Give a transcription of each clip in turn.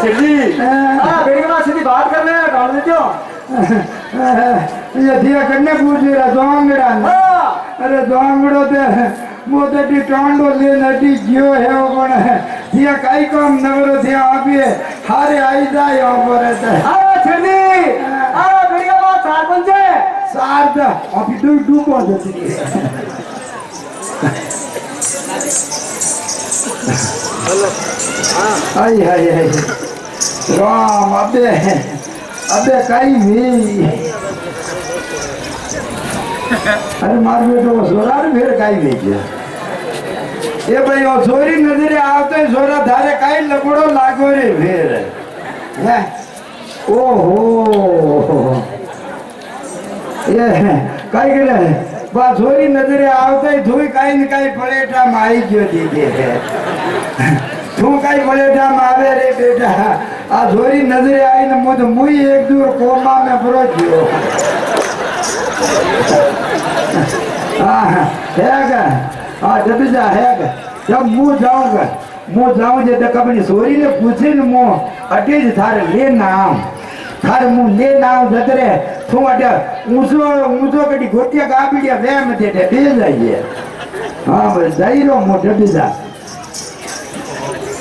सिद्धि बेटी के पास सीधी बात कर ले डाल दे क्यों ये दिया करने पूछ रहा दोंगड़ा अरे दोंगड़ो ते मोटे टी टांडो ले नटी जियो है वो कौन है दिया काई काम नवरो दिया आप ये हारे आई जाए ऊपर है सिद्धि बेटी के पास सार पंचे सार दा अभी दू कौन देती आई हाय हाय राम अबे काई भी अरे मार बेटो सोरा ने फिर काई भेजिया ये भाई ओ सोरी नजरे आवते सोरा धारे काई लगड़ो लागो रे फिर है ओहो ये काई करे बा सोरी नजरे आवते धोई काई न काई पलेटा माई गयो दीजे तू काई पलेटा मावे रे बेटा आ सोरी नजरे आई न मुझ मुई एक दूर कोमा में परोच गयो जब जा है जब मुँह जाऊँ जे तो कभी सोरी ने पूछे न मुँह अटेज थारे ले नाम थारे मुँह ले नाम जतरे तू अटे ऊंचो कटी गोटिया गाबड़िया वे में दे दे जाइए हाँ बस जाई रो मुँह जब जा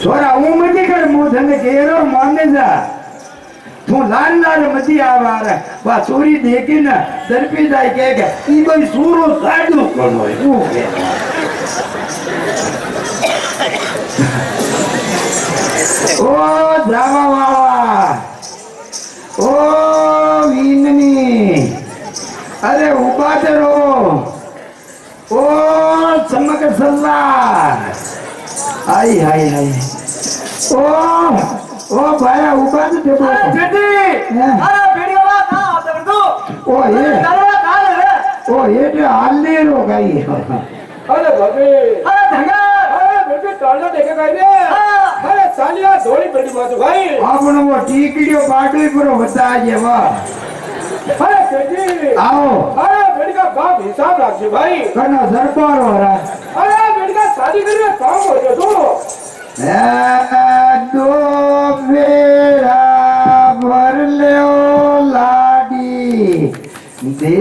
सोरा उम्र कर मुँह धने केरो माने जा तू लाल लाल मती आवार वा चोरी देखी ना दरपी जाए के ई कोई सूरो साडू कोन होय वो के ओ जावा वाला ओ वीननी अरे उबा रो ओ चमक सल्ला आई हाय हाय ओ भाया ऊपर से देखो सिद्धि अरे बेटी के पास था आप कर दो ओ ये दरवा कहां है ओ ये जो हालने रो गई अरे बाबे अरे धंगा अरे बेटी टालना देखे गए अरे सालिया थोड़ी बड़ी बात भाई आपने वो टीकड़ियो बाटली पूरा बता जे वाह अरे सिद्धि आओ अरे बेटी का बाप हिसाब रखिए भाई कना सरकार हो रहा अरे बेटी का शादी करने काम हो गया तो दो मेरा भर ले लाडी दे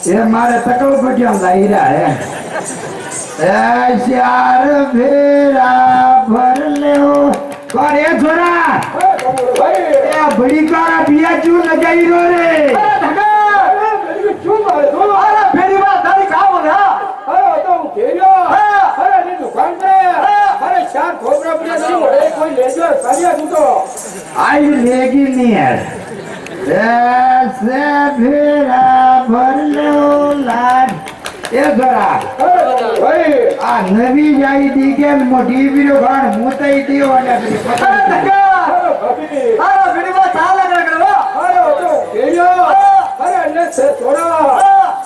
ये मारे तकल पटिया लाई रहा है यार भेरा भर ले कौन है छोरा बड़ी कारा बिया क्यों लगाई रो रे क्यों मारे दो अरे मेरी बात दादी कहाँ बोल रहा अरे तो केरियो अरे नहीं दुकान पे अरे चार खोपरा पिया नहीं मोड़े कोई ले जो सालिया तू तो आई लेगी नहीं है ऐसे भेरा भर लो लाड ये जरा भाई आ नवी जाई दी के मोटी वीडियो गान मुताई दियो वाला पता नहीं अरे मेरी बात साला कर अरे तो केरियो अरे ने से छोड़ा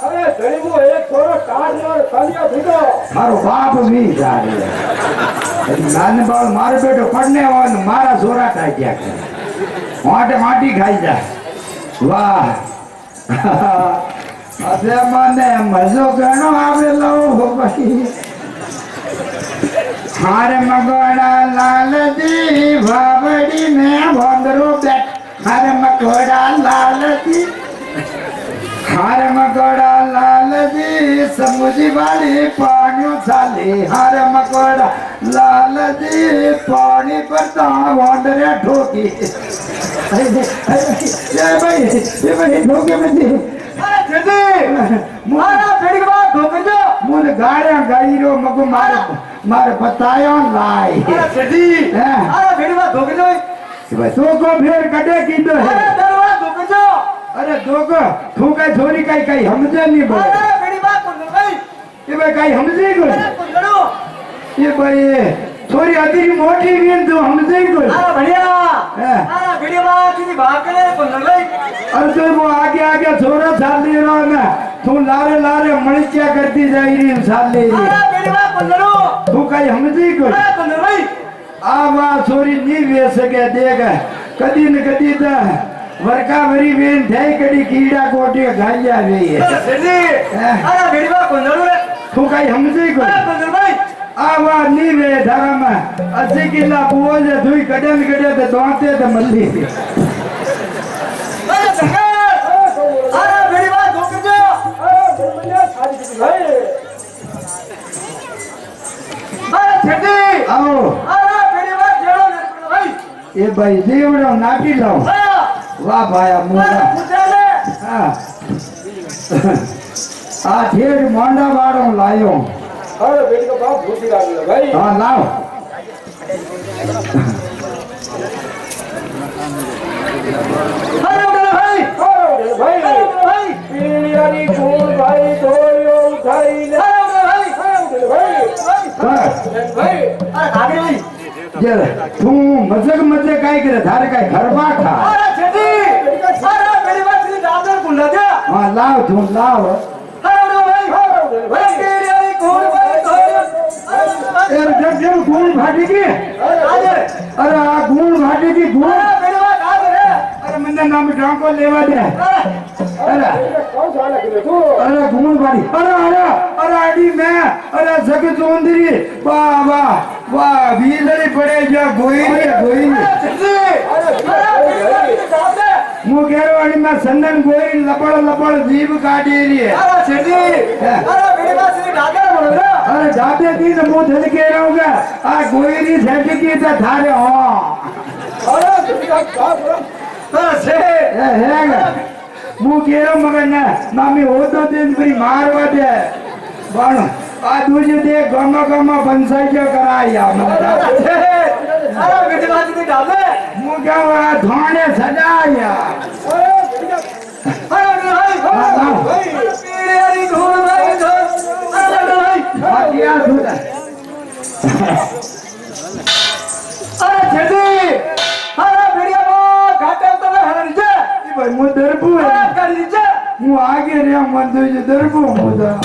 अरे गरीब वो एक छोरो काट और सालिया तू तो मारो बाप भी जा रही है नान बाल मारे बेटो पढ़ने वाला मारा जोरा था क्या माटे माटी खाई जा वाह असे माने मजो गणो आवे लो हो भाई हारे मगोड़ा लाल जी भावड़ी में भंगरो बैठ हारे मगोड़ा लाल जी हारे मगोड़ा लाल जी समुझी वाली पानियों साली हारे मगोड़ा लाल जी पानी पर भंडरे ठोकी ये भाई ठोके में जी अरे जल्दी मारा बेड़ी के बाद धोखे जो मुझे गाड़ियां गाड़ी रो मगो मारे बतायो लाई अरे जल्दी अरे बेड़ी के बाद धोखे जो तो को फिर कटे की तो है अरे दरवा धोखे जो अरे दो को तू कई छोरी कई हमसे नहीं बोल अरे बेड़ी बात कौन गई ये भाई कई हमसे को कौन करो ये भाई छोरी अति मोटी भी तू हमसे ही को अरे बढ़िया अरे बेड़ी बात की बात करे कौन गई अरे तो वो आगे छोरा साल ले रहा ना तू लारे मणिच्या करती जाई रही साल ले रही अरे बेड़ी बात कौन करो तू कई हमसे ही को अरे कौन गई आ वा छोरी नहीं वे सके देगा कदी न कदी दा વરકા વરી બેન થઈ કડી કીડા કોટીએ ગાલ્યા રહીએ અરે મેરી વાત બંધણો રે તું કઈ સમજી ગયો બંધણભાઈ આ વાત ની રે ધારામાં 80 કિલ્લા પુઓ જે ધુઈ કડે ને કડે તે દોંતે તે મલ્લી અરે સંગત અરે મેરી વાત ધોકજો અરે બંધણિયા સારી દીધી ભાઈ અરે છેડી આવો અરે મેરી વાત જેડો ભાઈ એ ભાઈ જીવડો નાખી લાવ વાહ ભાઈ આ મુંડા પૂછાલે હા આ ઠેર મોંડા વાળો લાયો અરે બેટી કો બાપ ભૂતી લાગ્યો ભાઈ હા લાવ અરે ભાઈ ભાઈ પીળિયાની કુળ ભાઈ ધોયો ઉઠાઈ લે અરે ભાઈ ભાઈ ભાઈ અરે કાગે ભાઈ જે તું મજે કાઈ કરે ધારે કાઈ ઘરમાં ખા અરે છેડી અરે મેરી વાત થી દાદર કુંડા દે હા લાવ તું લાવ અરે ભાઈ ભાઈ પીળિયાની કુળ ભાઈ ધોયો એ જગ ગુણ ભાટી ગઈ આજે અરે આ ગુણ ભાટી ગઈ ગુણ અરે મેરી વાત આજે રે અરે મને નામ ઢાંકો લેવા દે અરે કોણ સાલા કીધું તું અરે ગુણ ભાટી અરે આડી મે અરે જગ ચોંદરી વાહ વાહ વાહ વીલરી પડે જો ગોઈ હું કેરો આડી માં સંદન ગોઈ લપડ જીભ કાઢી રી અરે છેડી અરે મેરી વાત થી દાદર બોલો રે અરે જાતે દી ને હું ધન કે રહું કે આ ગોઈ ની સેટી की तो थारे हो અરે બેટી વાત અરે છે એ હેગ હું કેરો મગન મામી હો તો દિન ફરી મારવા દે પણ આ દુજ દે ગમ બંસાઈ કરાયા મને અરે બેટી વાત થી દાદર હું કેવું આ ધોણે સજાયા અરે ભાઈ ભાઈ પીળિયાની કુળ ભાઈ ધોયો અરે ભાઈ બાકી સુધા અરે છેડી અરે ભેડિયા ઘાટે તમે હરી છે ભાઈ હું દરબુ અરે કરી છે હું આગે રે મન દુજ દરબુ મુદા